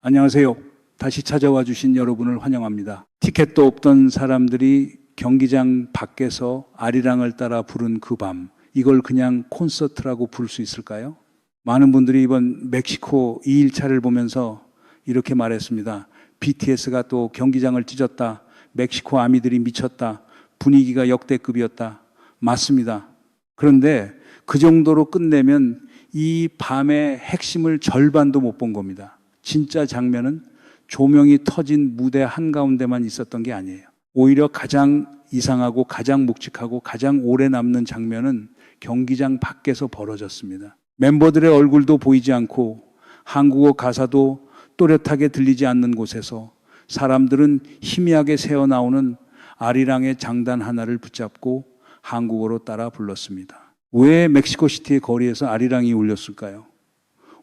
안녕하세요. 다시 찾아와 주신 여러분을 환영합니다. 티켓도 없던 사람들이 경기장 밖에서 아리랑을 따라 부른 그 밤, 이걸 그냥 콘서트라고 부를 수 있을까요? 많은 분들이 이번 멕시코 2일차를 보면서 이렇게 말했습니다. BTS가 또 경기장을 찢었다. 멕시코 아미들이 미쳤다. 분위기가 역대급이었다. 맞습니다. 그런데 그 정도로 끝내면 이 밤의 핵심을 절반도 못 본 겁니다. 진짜 장면은 조명이 터진 무대 한가운데만 있었던 게 아니에요. 오히려 가장 이상하고 가장 묵직하고 가장 오래 남는 장면은 경기장 밖에서 벌어졌습니다. 멤버들의 얼굴도 보이지 않고 한국어 가사도 또렷하게 들리지 않는 곳에서 사람들은 희미하게 새어나오는 아리랑의 장단 하나를 붙잡고 한국어로 따라 불렀습니다. 왜 멕시코시티의 거리에서 아리랑이 울렸을까요?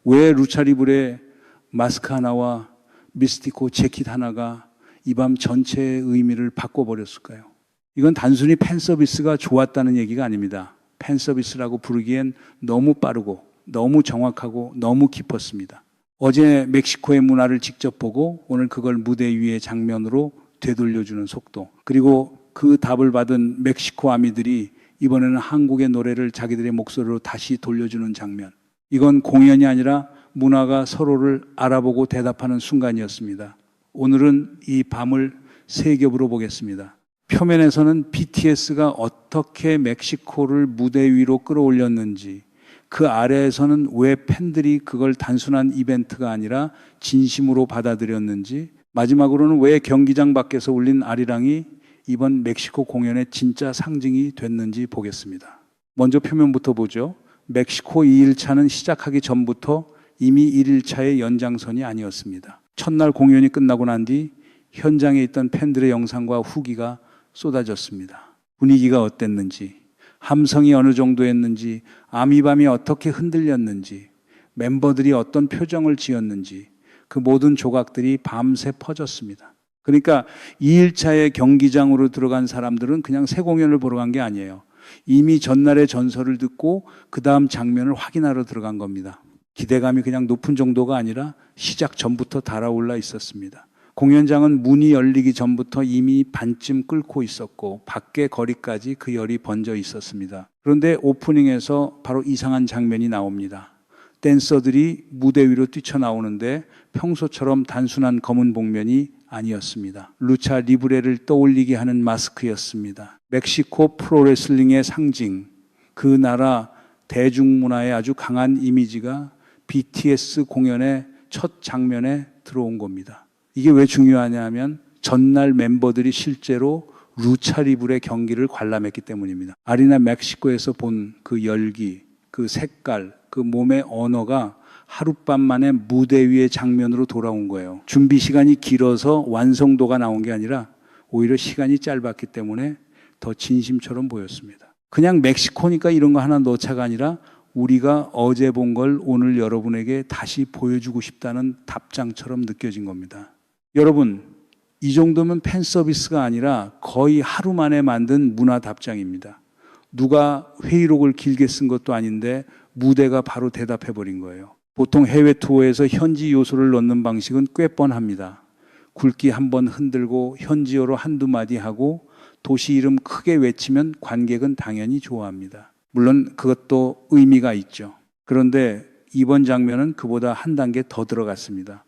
왜 루차리브레 마스크 하나와 미스티코 재킷 하나가 이 밤 전체의 의미를 바꿔버렸을까요? 이건 단순히 팬서비스가 좋았다는 얘기가 아닙니다. 팬서비스라고 부르기엔 너무 빠르고 너무 정확하고 너무 깊었습니다. 어제 멕시코의 문화를 직접 보고 오늘 그걸 무대 위의 장면으로 되돌려주는 속도, 그리고 그 답을 받은 멕시코 아미들이 이번에는 한국의 노래를 자기들의 목소리로 다시 돌려주는 장면, 이건 공연이 아니라 문화가 서로를 알아보고 대답하는 순간이었습니다. 오늘은 이 밤을 세 겹으로 보겠습니다. 표면에서는 BTS가 어떻게 멕시코를 무대 위로 끌어올렸는지, 그 아래에서는 왜 팬들이 그걸 단순한 이벤트가 아니라 진심으로 받아들였는지, 마지막으로는 왜 경기장 밖에서 울린 아리랑이 이번 멕시코 공연의 진짜 상징이 됐는지 보겠습니다. 먼저 표면부터 보죠. 멕시코 2일차는 시작하기 전부터 이미 1일차의 연장선이 아니었습니다. 첫날 공연이 끝나고 난 뒤 현장에 있던 팬들의 영상과 후기가 쏟아졌습니다. 분위기가 어땠는지, 함성이 어느 정도였는지, 아미밤이 어떻게 흔들렸는지, 멤버들이 어떤 표정을 지었는지, 그 모든 조각들이 밤새 퍼졌습니다. 그러니까 2일차의 경기장으로 들어간 사람들은 그냥 새 공연을 보러 간 게 아니에요. 이미 전날의 전설을 듣고 그 다음 장면을 확인하러 들어간 겁니다. 기대감이 그냥 높은 정도가 아니라 시작 전부터 달아올라 있었습니다. 공연장은 문이 열리기 전부터 이미 반쯤 끓고 있었고 밖에 거리까지 그 열이 번져 있었습니다. 그런데 오프닝에서 바로 이상한 장면이 나옵니다. 댄서들이 무대 위로 뛰쳐나오는데 평소처럼 단순한 검은 복면이 아니었습니다. 루차 리브레를 떠올리게 하는 마스크였습니다. 멕시코 프로레슬링의 상징, 그 나라 대중문화의 아주 강한 이미지가 BTS 공연의 첫 장면에 들어온 겁니다. 이게 왜 중요하냐면 전날 멤버들이 실제로 루차리브레 경기를 관람했기 때문입니다. 아리나 멕시코에서 본 그 열기, 그 색깔, 그 몸의 언어가 하룻밤 만에 무대 위의 장면으로 돌아온 거예요. 준비 시간이 길어서 완성도가 나온 게 아니라 오히려 시간이 짧았기 때문에 더 진심처럼 보였습니다. 그냥 멕시코니까 이런 거 하나 넣자가 아니라 우리가 어제 본 걸 오늘 여러분에게 다시 보여주고 싶다는 답장처럼 느껴진 겁니다. 여러분, 이 정도면 팬 서비스가 아니라 거의 하루 만에 만든 문화 답장입니다. 누가 회의록을 길게 쓴 것도 아닌데 무대가 바로 대답해버린 거예요. 보통 해외 투어에서 현지 요소를 넣는 방식은 꽤 뻔합니다. 굵기 한번 흔들고 현지어로 한두 마디 하고 도시 이름 크게 외치면 관객은 당연히 좋아합니다. 물론 그것도 의미가 있죠. 그런데 이번 장면은 그보다 한 단계 더 들어갔습니다.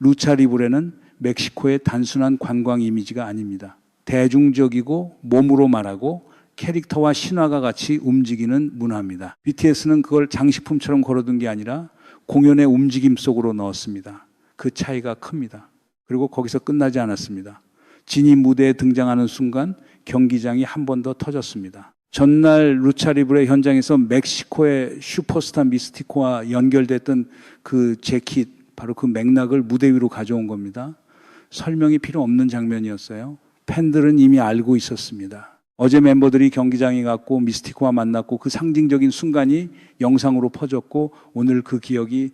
루차리브레는 멕시코의 단순한 관광 이미지가 아닙니다. 대중적이고 몸으로 말하고 캐릭터와 신화가 같이 움직이는 문화입니다. BTS는 그걸 장식품처럼 걸어둔 게 아니라 공연의 움직임 속으로 넣었습니다. 그 차이가 큽니다. 그리고 거기서 끝나지 않았습니다. 진이 무대에 등장하는 순간 경기장이 한 번 더 터졌습니다. 전날 루차리브레 현장에서 멕시코의 슈퍼스타 미스티코와 연결됐던 그 재킷, 바로 그 맥락을 무대 위로 가져온 겁니다. 설명이 필요 없는 장면이었어요. 팬들은 이미 알고 있었습니다. 어제 멤버들이 경기장에 갔고 미스티코와 만났고 그 상징적인 순간이 영상으로 퍼졌고 오늘 그 기억이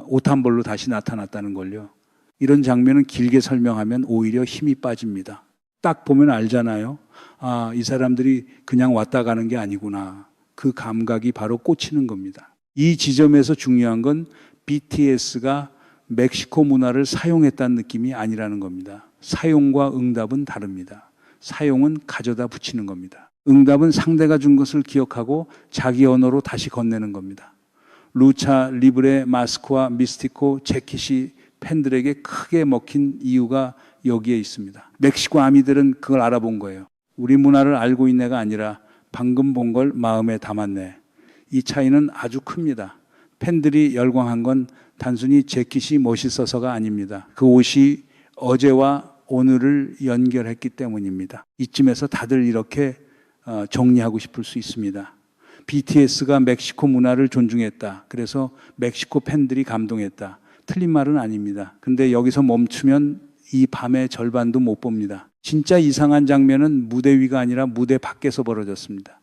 옷 한 벌로 다시 나타났다는 걸요. 이런 장면은 길게 설명하면 오히려 힘이 빠집니다. 딱 보면 알잖아요. 아, 이 사람들이 그냥 왔다 가는 게 아니구나. 그 감각이 바로 꽂히는 겁니다. 이 지점에서 중요한 건 BTS가 멕시코 문화를 사용했다는 느낌이 아니라는 겁니다. 사용과 응답은 다릅니다. 사용은 가져다 붙이는 겁니다. 응답은 상대가 준 것을 기억하고 자기 언어로 다시 건네는 겁니다. 루차 리브레 마스크와 미스티코 재킷이 팬들에게 크게 먹힌 이유가 여기에 있습니다. 멕시코 아미들은 그걸 알아본 거예요. 우리 문화를 알고 있네가 아니라 방금 본 걸 마음에 담았네. 이 차이는 아주 큽니다. 팬들이 열광한 건 단순히 재킷이 멋있어서가 아닙니다. 그 옷이 어제와 오늘을 연결했기 때문입니다. 이쯤에서 다들 이렇게 정리하고 싶을 수 있습니다. BTS가 멕시코 문화를 존중했다. 그래서 멕시코 팬들이 감동했다. 틀린 말은 아닙니다. 근데 여기서 멈추면 이 밤의 절반도 못 봅니다. 진짜 이상한 장면은 무대 위가 아니라 무대 밖에서 벌어졌습니다.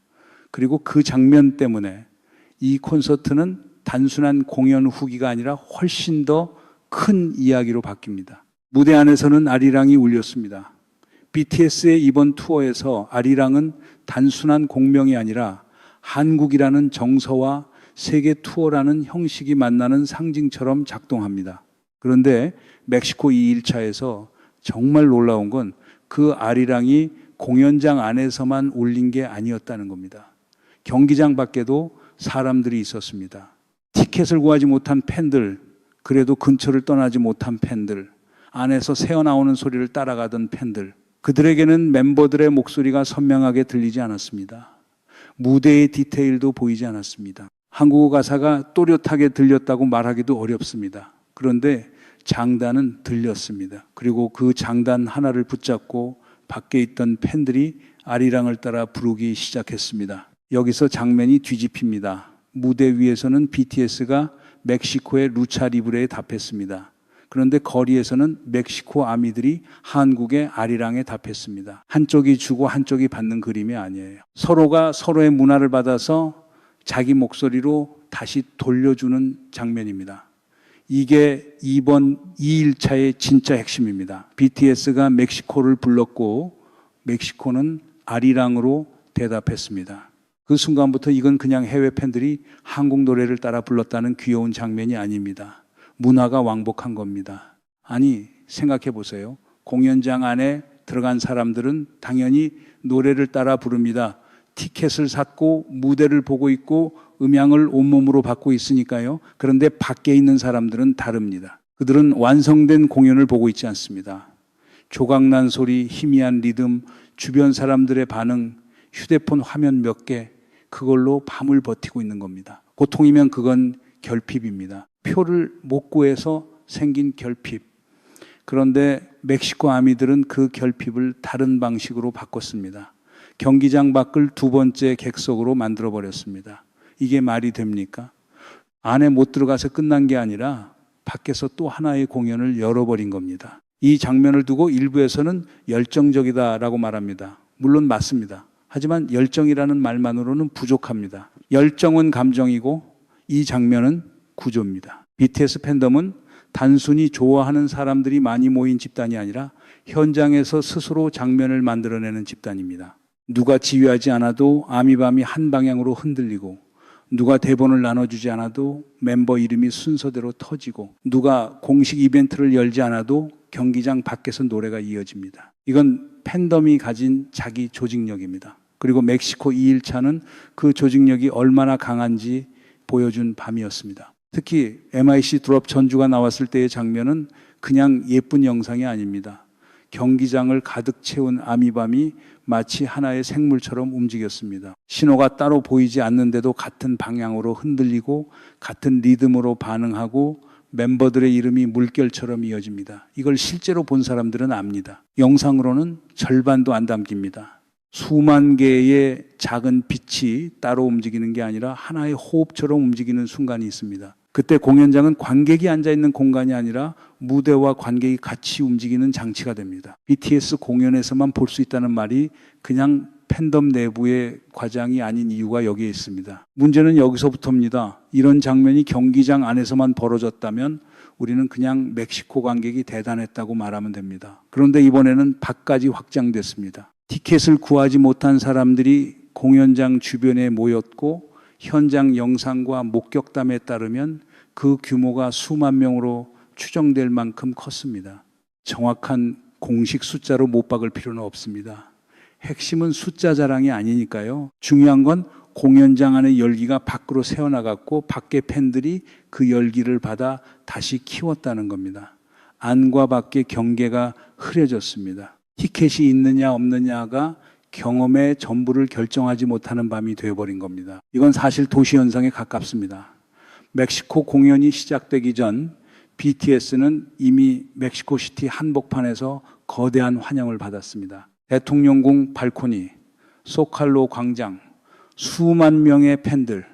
그리고 그 장면 때문에 이 콘서트는 단순한 공연 후기가 아니라 훨씬 더 큰 이야기로 바뀝니다. 무대 안에서는 아리랑이 울렸습니다. BTS의 이번 투어에서 아리랑은 단순한 공명이 아니라 한국이라는 정서와 세계 투어라는 형식이 만나는 상징처럼 작동합니다. 그런데 멕시코 2일차에서 정말 놀라운 건 그 아리랑이 공연장 안에서만 울린 게 아니었다는 겁니다. 경기장 밖에도 사람들이 있었습니다. 티켓을 구하지 못한 팬들, 그래도 근처를 떠나지 못한 팬들, 안에서 새어나오는 소리를 따라가던 팬들, 그들에게는 멤버들의 목소리가 선명하게 들리지 않았습니다. 무대의 디테일도 보이지 않았습니다. 한국어 가사가 또렷하게 들렸다고 말하기도 어렵습니다. 그런데 장단은 들렸습니다. 그리고 그 장단 하나를 붙잡고 밖에 있던 팬들이 아리랑을 따라 부르기 시작했습니다. 여기서 장면이 뒤집힙니다. 무대 위에서는 BTS가 멕시코의 루차 리브레에 답했습니다. 그런데 거리에서는 멕시코 아미들이 한국의 아리랑에 답했습니다. 한쪽이 주고 한쪽이 받는 그림이 아니에요. 서로가 서로의 문화를 받아서 자기 목소리로 다시 돌려주는 장면입니다. 이게 이번 2일차의 진짜 핵심입니다. BTS가 멕시코를 불렀고 멕시코는 아리랑으로 대답했습니다. 그 순간부터 이건 그냥 해외 팬들이 한국 노래를 따라 불렀다는 귀여운 장면이 아닙니다. 문화가 왕복한 겁니다. 아니, 생각해 보세요. 공연장 안에 들어간 사람들은 당연히 노래를 따라 부릅니다. 티켓을 샀고 무대를 보고 있고 음향을 온몸으로 받고 있으니까요. 그런데 밖에 있는 사람들은 다릅니다. 그들은 완성된 공연을 보고 있지 않습니다. 조각난 소리, 희미한 리듬, 주변 사람들의 반응, 휴대폰 화면 몇 개, 그걸로 밤을 버티고 있는 겁니다. 보통이면 그건 결핍입니다. 표를 못 구해서 생긴 결핍. 그런데 멕시코 아미들은 그 결핍을 다른 방식으로 바꿨습니다. 경기장 밖을 두 번째 객석으로 만들어버렸습니다. 이게 말이 됩니까? 안에 못 들어가서 끝난 게 아니라 밖에서 또 하나의 공연을 열어버린 겁니다. 이 장면을 두고 일부에서는 열정적이다라고 말합니다. 물론 맞습니다. 하지만 열정이라는 말만으로는 부족합니다. 열정은 감정이고 이 장면은 구조입니다. BTS 팬덤은 단순히 좋아하는 사람들이 많이 모인 집단이 아니라 현장에서 스스로 장면을 만들어내는 집단입니다. 누가 지휘하지 않아도 아미밤이 한 방향으로 흔들리고, 누가 대본을 나눠주지 않아도 멤버 이름이 순서대로 터지고, 누가 공식 이벤트를 열지 않아도 경기장 밖에서 노래가 이어집니다. 이건 팬덤이 가진 자기 조직력입니다. 그리고 멕시코 2일차는 그 조직력이 얼마나 강한지 보여준 밤이었습니다. 특히 MIC 드롭 전주가 나왔을 때의 장면은 그냥 예쁜 영상이 아닙니다. 경기장을 가득 채운 아미밤이 마치 하나의 생물처럼 움직였습니다. 신호가 따로 보이지 않는데도 같은 방향으로 흔들리고 같은 리듬으로 반응하고 멤버들의 이름이 물결처럼 이어집니다. 이걸 실제로 본 사람들은 압니다. 영상으로는 절반도 안 담깁니다. 수만 개의 작은 빛이 따로 움직이는 게 아니라 하나의 호흡처럼 움직이는 순간이 있습니다. 그때 공연장은 관객이 앉아있는 공간이 아니라 무대와 관객이 같이 움직이는 장치가 됩니다. BTS 공연에서만 볼 수 있다는 말이 그냥 팬덤 내부의 과장이 아닌 이유가 여기에 있습니다. 문제는 여기서부터입니다. 이런 장면이 경기장 안에서만 벌어졌다면 우리는 그냥 멕시코 관객이 대단했다고 말하면 됩니다. 그런데 이번에는 밖까지 확장됐습니다. 티켓을 구하지 못한 사람들이 공연장 주변에 모였고 현장 영상과 목격담에 따르면 그 규모가 수만 명으로 추정될 만큼 컸습니다. 정확한 공식 숫자로 못 박을 필요는 없습니다. 핵심은 숫자 자랑이 아니니까요. 중요한 건 공연장 안의 열기가 밖으로 새어나갔고 밖에 팬들이 그 열기를 받아 다시 키웠다는 겁니다. 안과 밖의 경계가 흐려졌습니다. 티켓이 있느냐 없느냐가 경험의 전부를 결정하지 못하는 밤이 되어버린 겁니다. 이건 사실 도시현상에 가깝습니다. 멕시코 공연이 시작되기 전 BTS는 이미 멕시코시티 한복판에서 거대한 환영을 받았습니다. 대통령궁 발코니, 소칼로 광장, 수만 명의 팬들,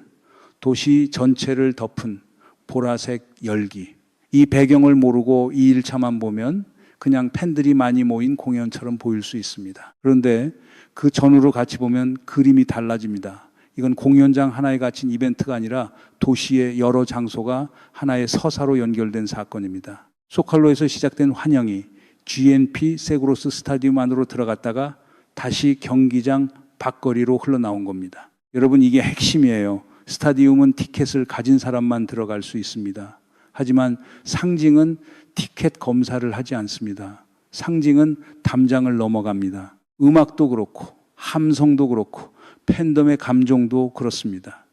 도시 전체를 덮은 보라색 열기. 이 배경을 모르고 이 1차만 보면 그냥 팬들이 많이 모인 공연처럼 보일 수 있습니다. 그런데 그 전후로 같이 보면 그림이 달라집니다. 이건 공연장 하나에 갇힌 이벤트가 아니라 도시의 여러 장소가 하나의 서사로 연결된 사건입니다. 소칼로에서 시작된 환영이 GNP 세그로스 스타디움 안으로 들어갔다가 다시 경기장 밖거리로 흘러나온 겁니다. 여러분, 이게 핵심이에요. 스타디움은 티켓을 가진 사람만 들어갈 수 있습니다. 하지만 상징은 티켓 검사를 하지 않습니다. 상징은 담장을 넘어갑니다. 음악도 그렇고 함성도 그렇고 팬덤의 감정도 그렇습니다.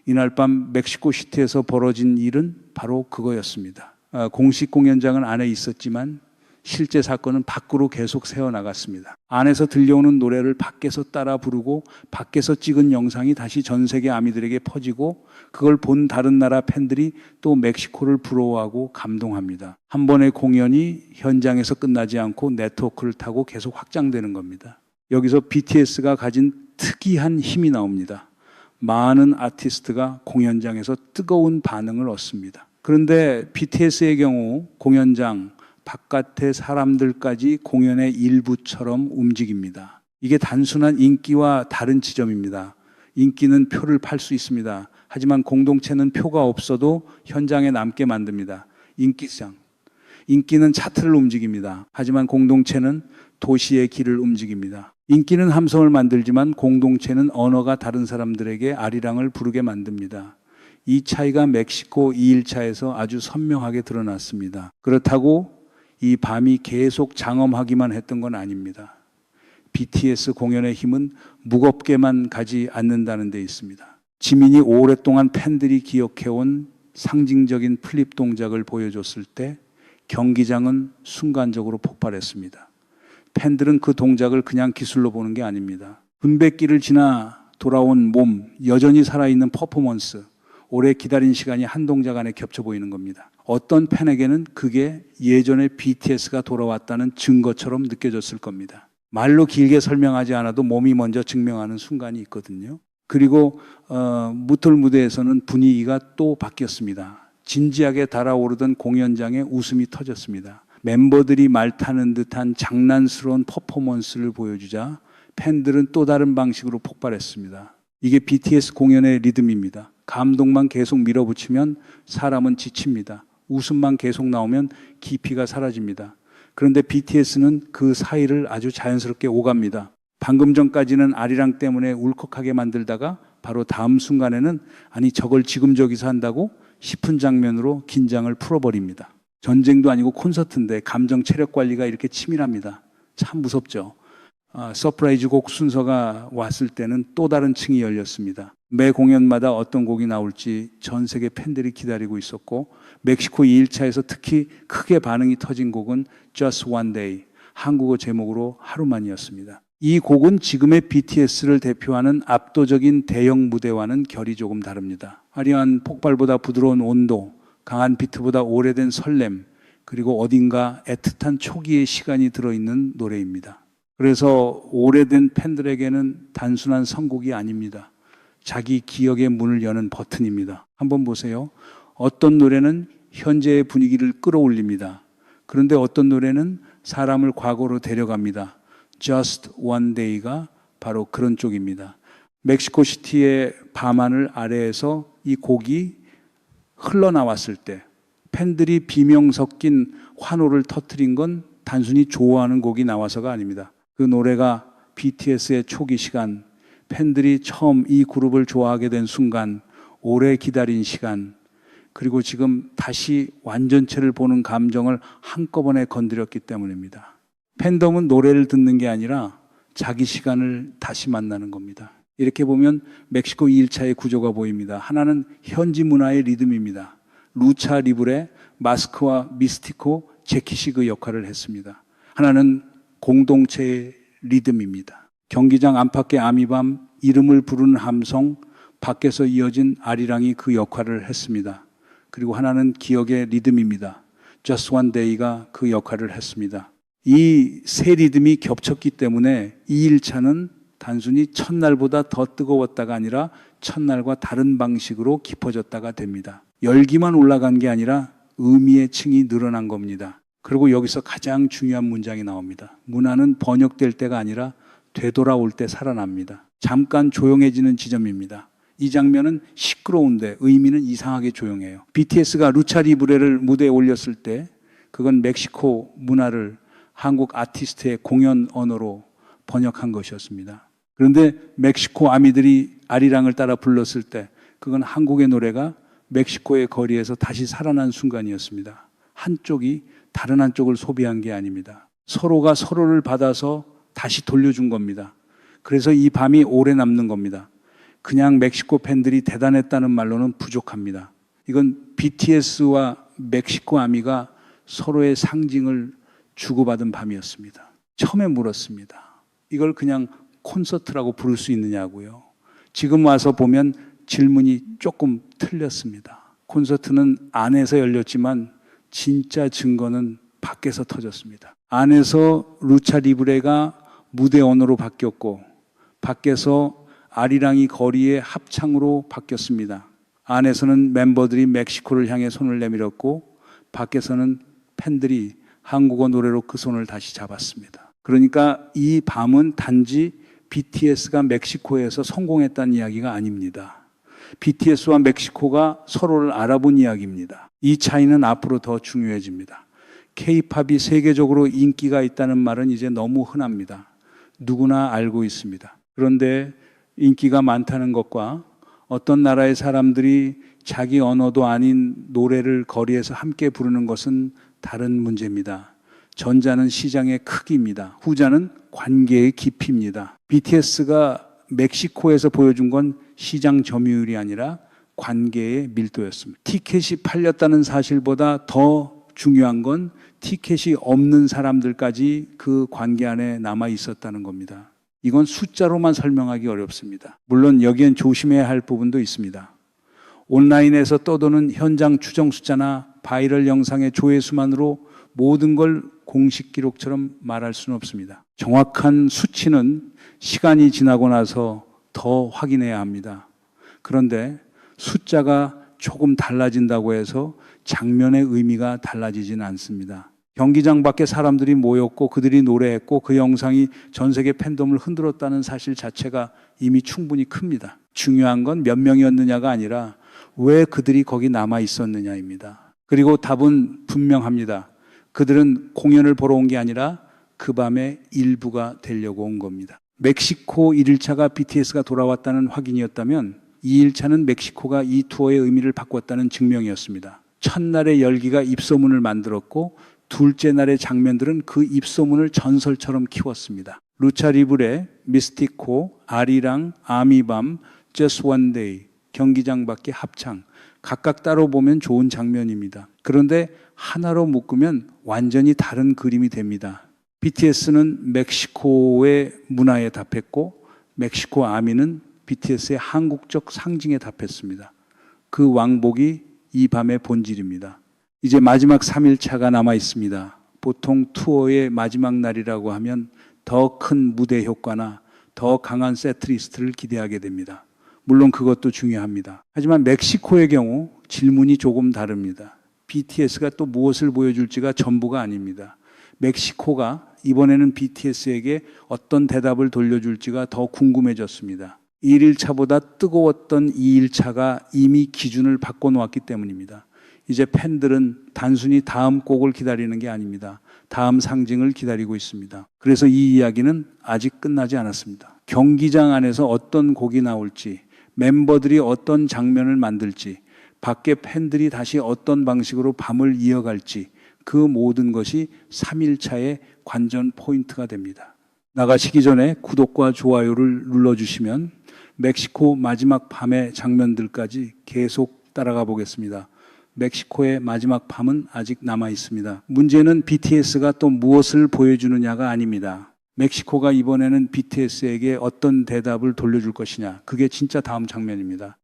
이날 밤 멕시코시티에서 벌어진 일은 바로 그거였습니다. 공식 공연장은 안에 있었지만 실제 사건은 밖으로 계속 새어나갔습니다. 안에서 들려오는 노래를 밖에서 따라 부르고 밖에서 찍은 영상이 다시 전 세계 아미들에게 퍼지고 그걸 본 다른 나라 팬들이 또 멕시코를 부러워하고 감동합니다. 한 번의 공연이 현장에서 끝나지 않고 네트워크를 타고 계속 확장되는 겁니다. 여기서 BTS가 가진 특이한 힘이 나옵니다. 많은 아티스트가 공연장에서 뜨거운 반응을 얻습니다. 그런데 BTS의 경우 공연장 바깥의 사람들까지 공연의 일부처럼 움직입니다. 이게 단순한 인기와 다른 지점입니다. 인기는 표를 팔 수 있습니다. 하지만 공동체는 표가 없어도 현장에 남게 만듭니다. 인기상. 인기는 차트를 움직입니다. 하지만 공동체는 도시의 길을 움직입니다. 인기는 함성을 만들지만 공동체는 언어가 다른 사람들에게 아리랑을 부르게 만듭니다. 이 차이가 멕시코 2일차에서 아주 선명하게 드러났습니다. 그렇다고 이 밤이 계속 장엄하기만 했던 건 아닙니다. BTS 공연의 힘은 무겁게만 가지 않는다는 데 있습니다. 지민이 오랫동안 팬들이 기억해온 상징적인 플립 동작을 보여줬을 때 경기장은 순간적으로 폭발했습니다. 팬들은 그 동작을 그냥 기술로 보는 게 아닙니다. 분배기를 지나 돌아온 몸, 여전히 살아있는 퍼포먼스, 오래 기다린 시간이 한 동작 안에 겹쳐 보이는 겁니다. 어떤 팬에게는 그게 예전에 BTS가 돌아왔다는 증거처럼 느껴졌을 겁니다. 말로 길게 설명하지 않아도 몸이 먼저 증명하는 순간이 있거든요. 그리고 무털 무대에서는 분위기가 또 바뀌었습니다. 진지하게 달아오르던 공연장에 웃음이 터졌습니다. 멤버들이 말 타는 듯한 장난스러운 퍼포먼스를 보여주자 팬들은 또 다른 방식으로 폭발했습니다. 이게 BTS 공연의 리듬입니다. 감동만 계속 밀어붙이면 사람은 지칩니다. 웃음만 계속 나오면 깊이가 사라집니다. 그런데 BTS는 그 사이를 아주 자연스럽게 오갑니다. 방금 전까지는 아리랑 때문에 울컥하게 만들다가 바로 다음 순간에는 아니 저걸 지금 저기서 한다고 싶은 장면으로 긴장을 풀어버립니다. 전쟁도 아니고 콘서트인데 감정 체력 관리가 이렇게 치밀합니다. 참 무섭죠. 서프라이즈 곡 순서가 왔을 때는 또 다른 층이 열렸습니다. 매 공연마다 어떤 곡이 나올지 전 세계 팬들이 기다리고 있었고 멕시코 2일차에서 특히 크게 반응이 터진 곡은 Just One Day, 한국어 제목으로 하루만이었습니다. 이 곡은 지금의 BTS를 대표하는 압도적인 대형 무대와는 결이 조금 다릅니다. 화려한 폭발보다 부드러운 온도, 강한 비트보다 오래된 설렘, 그리고 어딘가 애틋한 초기의 시간이 들어있는 노래입니다. 그래서 오래된 팬들에게는 단순한 선곡이 아닙니다. 자기 기억의 문을 여는 버튼입니다. 한번 보세요. 어떤 노래는 현재의 분위기를 끌어올립니다. 그런데 어떤 노래는 사람을 과거로 데려갑니다. Just One Day가 바로 그런 쪽입니다. 멕시코시티의 밤하늘 아래에서 이 곡이 흘러나왔을 때 팬들이 비명 섞인 환호를 터뜨린 건 단순히 좋아하는 곡이 나와서가 아닙니다. 그 노래가 BTS의 초기 시간, 팬들이 처음 이 그룹을 좋아하게 된 순간, 오래 기다린 시간, 그리고 지금 다시 완전체를 보는 감정을 한꺼번에 건드렸기 때문입니다. 팬덤은 노래를 듣는 게 아니라 자기 시간을 다시 만나는 겁니다. 이렇게 보면 멕시코 2일차의 구조가 보입니다. 하나는 현지 문화의 리듬입니다. 루차 리브레, 마스크와 미스티코, 재킷이 그 역할을 했습니다. 하나는 공동체의 리듬입니다. 경기장 안팎의 아미밤, 이름을 부르는 함성, 밖에서 이어진 아리랑이 그 역할을 했습니다. 그리고 하나는 기억의 리듬입니다. Just One Day가 그 역할을 했습니다. 이 세 리듬이 겹쳤기 때문에 2일차는 단순히 첫날보다 더 뜨거웠다가 아니라 첫날과 다른 방식으로 깊어졌다가 됩니다. 열기만 올라간 게 아니라 의미의 층이 늘어난 겁니다. 그리고 여기서 가장 중요한 문장이 나옵니다. 문화는 번역될 때가 아니라 되돌아올 때 살아납니다. 잠깐 조용해지는 지점입니다. 이 장면은 시끄러운데 의미는 이상하게 조용해요. BTS가 루차 리브레를 무대에 올렸을 때 그건 멕시코 문화를 한국 아티스트의 공연 언어로 번역한 것이었습니다. 그런데 멕시코 아미들이 아리랑을 따라 불렀을 때 그건 한국의 노래가 멕시코의 거리에서 다시 살아난 순간이었습니다. 한쪽이 다른 한쪽을 소비한 게 아닙니다. 서로가 서로를 받아서 다시 돌려준 겁니다. 그래서 이 밤이 오래 남는 겁니다. 그냥 멕시코 팬들이 대단했다는 말로는 부족합니다. 이건 BTS와 멕시코 아미가 서로의 상징을 주고받은 밤이었습니다. 처음에 물었습니다. 이걸 그냥 콘서트라고 부를 수 있느냐고요. 지금 와서 보면 질문이 조금 틀렸습니다. 콘서트는 안에서 열렸지만 진짜 증거는 밖에서 터졌습니다. 안에서 루차 리브레가 무대 언어로 바뀌었고 밖에서 아리랑이 거리의 합창으로 바뀌었습니다. 안에서는 멤버들이 멕시코를 향해 손을 내밀었고 밖에서는 팬들이 한국어 노래로 그 손을 다시 잡았습니다. 그러니까 이 밤은 단지 BTS가 멕시코에서 성공했다는 이야기가 아닙니다. BTS와 멕시코가 서로를 알아본 이야기입니다. 이 차이는 앞으로 더 중요해집니다. K-팝이 세계적으로 인기가 있다는 말은 이제 너무 흔합니다. 누구나 알고 있습니다. 그런데 인기가 많다는 것과 어떤 나라의 사람들이 자기 언어도 아닌 노래를 거리에서 함께 부르는 것은 다른 문제입니다. 전자는 시장의 크기입니다. 후자는 관계의 깊이입니다. BTS가 멕시코에서 보여준 건 시장 점유율이 아니라 관계의 밀도였습니다. 티켓이 팔렸다는 사실보다 더 중요한 건 티켓이 없는 사람들까지 그 관계 안에 남아 있었다는 겁니다. 이건 숫자로만 설명하기 어렵습니다. 물론 여기엔 조심해야 할 부분도 있습니다. 온라인에서 떠도는 현장 추정 숫자나 바이럴 영상의 조회수만으로 모든 걸 공식 기록처럼 말할 수는 없습니다. 정확한 수치는 시간이 지나고 나서 더 확인해야 합니다. 그런데 숫자가 조금 달라진다고 해서 장면의 의미가 달라지지는 않습니다. 경기장 밖에 사람들이 모였고 그들이 노래했고 그 영상이 전 세계 팬덤을 흔들었다는 사실 자체가 이미 충분히 큽니다. 중요한 건 몇 명이었느냐가 아니라 왜 그들이 거기 남아 있었느냐입니다. 그리고 답은 분명합니다. 그들은 공연을 보러 온 게 아니라 그 밤의 일부가 되려고 온 겁니다. 멕시코 1일차가 BTS가 돌아왔다는 확인이었다면 2일차는 멕시코가 이 투어의 의미를 바꿨다는 증명이었습니다. 첫날의 열기가 입소문을 만들었고 둘째 날의 장면들은 그 입소문을 전설처럼 키웠습니다. 루차 리브레, 미스티코, 아리랑, 아미밤, Just One Day, 경기장 밖의 합창, 각각 따로 보면 좋은 장면입니다. 그런데 하나로 묶으면 완전히 다른 그림이 됩니다. BTS는 멕시코의 문화에 답했고 멕시코 아미는 BTS의 한국적 상징에 답했습니다. 그 왕복이 이 밤의 본질입니다. 이제 마지막 3일차가 남아 있습니다. 보통 투어의 마지막 날이라고 하면 더 큰 무대 효과나 더 강한 세트리스트를 기대하게 됩니다. 물론 그것도 중요합니다. 하지만 멕시코의 경우 질문이 조금 다릅니다. BTS가 또 무엇을 보여줄지가 전부가 아닙니다. 멕시코가 이번에는 BTS에게 어떤 대답을 돌려줄지가 더 궁금해졌습니다. 1일차보다 뜨거웠던 2일차가 이미 기준을 바꿔놓았기 때문입니다. 이제 팬들은 단순히 다음 곡을 기다리는 게 아닙니다. 다음 상징을 기다리고 있습니다. 그래서 이 이야기는 아직 끝나지 않았습니다. 경기장 안에서 어떤 곡이 나올지, 멤버들이 어떤 장면을 만들지, 밖에 팬들이 다시 어떤 방식으로 밤을 이어갈지 그 모든 것이 3일차의 관전 포인트가 됩니다. 나가시기 전에 구독과 좋아요를 눌러주시면 멕시코 마지막 밤의 장면들까지 계속 따라가 보겠습니다. 멕시코의 마지막 밤은 아직 남아 있습니다. 문제는 BTS가 또 무엇을 보여주느냐가 아닙니다. 멕시코가 이번에는 BTS에게 어떤 대답을 돌려줄 것이냐. 그게 진짜 다음 장면입니다.